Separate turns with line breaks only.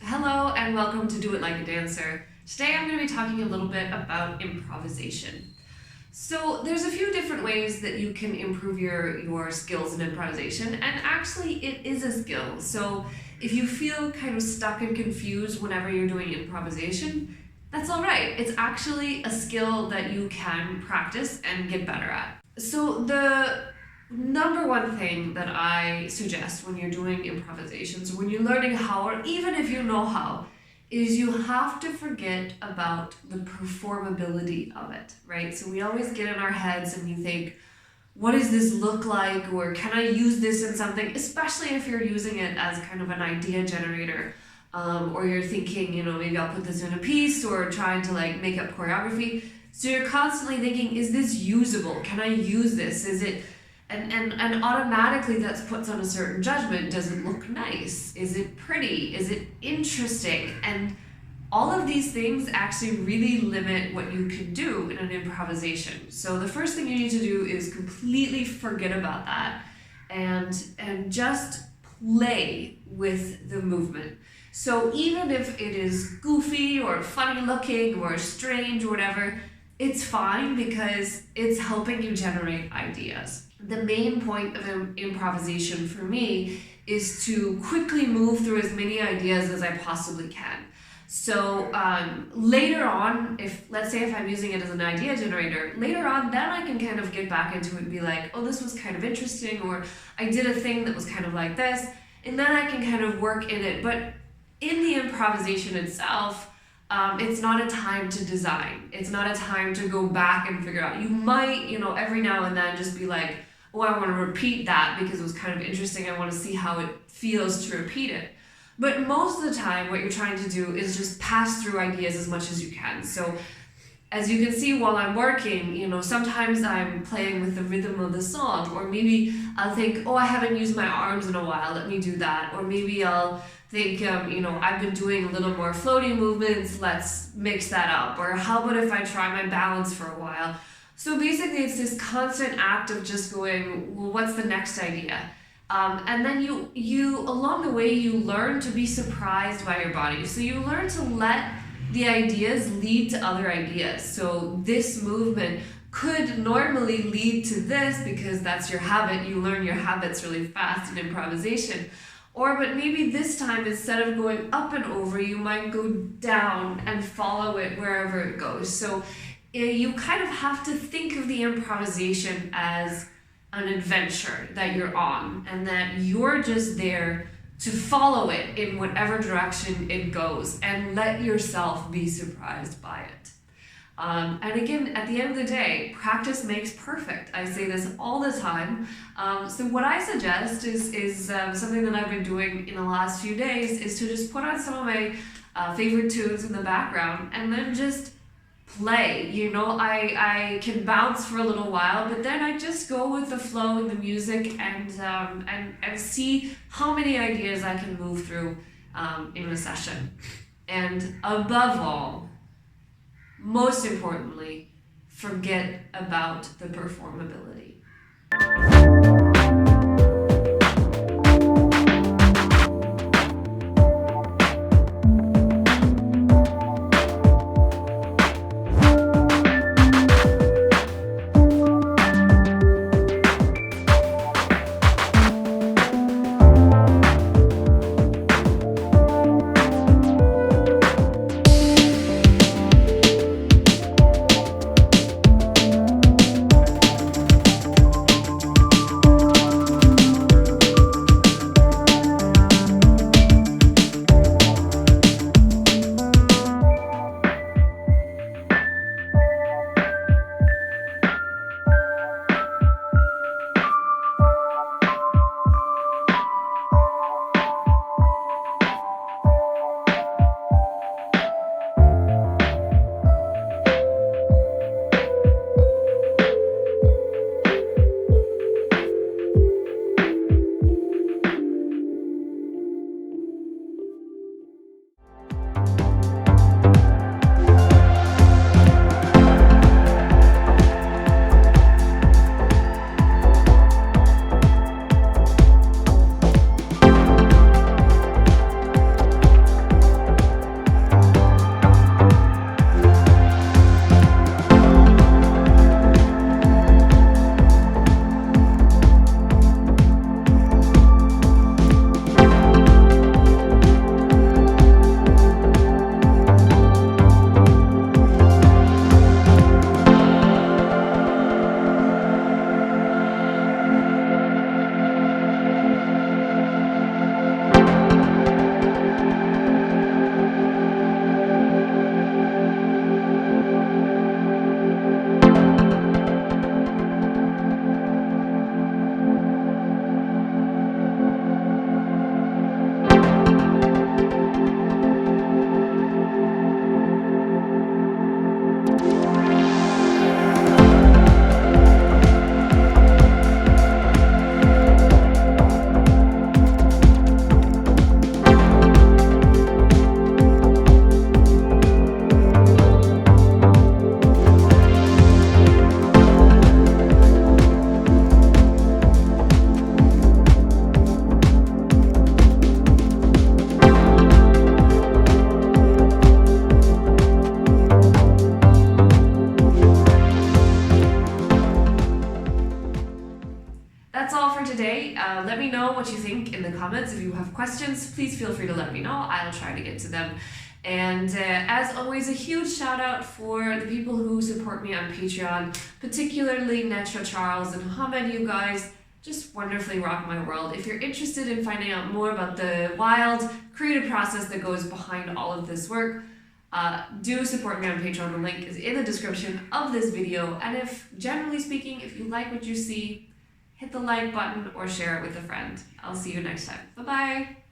Hello and welcome to Do It Like a Dancer. Today I'm going to be talking a little bit about improvisation. So there's a few different ways that you can improve your skills in improvisation, and actually it is a skill. So if you feel kind of stuck and confused whenever you're doing improvisation, that's all right. It's actually a skill that you can practice and get better at. So the number one thing that I suggest when you're doing improvisations, when you're learning how, or even if you know how, is you have to forget about the performability of it, right? So we always get in our heads and you think, what does this look like? Or can I use this in something? Especially if you're using it as kind of an idea generator. Or you're thinking, maybe I'll put this in a piece, or trying to make up choreography. So you're constantly thinking, is this usable? Can I use this? Is it and automatically that puts on a certain judgment. Does it look nice? Is it pretty? Is it interesting? And all of these things actually really limit what you can do in an improvisation. So the first thing you need to do is completely forget about that and just play with the movement. So even if it is goofy or funny looking or strange or whatever, it's fine because it's helping you generate ideas. The main point of improvisation for me is to quickly move through as many ideas as I possibly can. So later on, let's say if I'm using it as an idea generator, later on then I can kind of get back into it and be like, oh, this was kind of interesting, or I did a thing that was kind of like this, and then I can kind of work in it. But in the improvisation itself, it's not a time to design. It's not a time to go back and figure out. You might, every now and then just be like, oh, I want to repeat that because it was kind of interesting. I want to see how it feels to repeat it. But most of the time, what you're trying to do is just pass through ideas as much as you can. So as you can see while I'm working, sometimes I'm playing with the rhythm of the song, or maybe I'll think, oh, I haven't used my arms in a while, let me do that. Or maybe I'll think, I've been doing a little more floating movements, let's mix that up. Or how about if I try my balance for a while? So basically it's this constant act of just going, well, what's the next idea? And then you along the way, you learn to be surprised by your body. So you learn to let the ideas lead to other ideas. So this movement could normally lead to this because that's your habit. You learn your habits really fast in improvisation. But maybe this time, instead of going up and over, you might go down and follow it wherever it goes. So you kind of have to think of the improvisation as an adventure that you're on, and that you're just there to follow it in whatever direction it goes and let yourself be surprised by it. And again, at the end of the day, practice makes perfect. I say this all the time. So what I suggest is something that I've been doing in the last few days is to just put on some of my favorite tunes in the background and then just play. I can bounce for a little while, but then I just go with the flow in the music and see how many ideas I can move through in a session. And above all, most importantly, forget about the performability. what you think in the comments. If you have questions, please feel free to let me know. I'll try to get to them. And as always, a huge shout out for the people who support me on Patreon, particularly Netra, Charles, and Mohammed. You guys just wonderfully rock my world. If you're interested in finding out more about the wild creative process that goes behind all of this work, do support me on Patreon. The link is in the description of this video. And if, generally speaking, if you like what you see, hit the like button or share it with a friend. I'll see you next time. Bye-bye.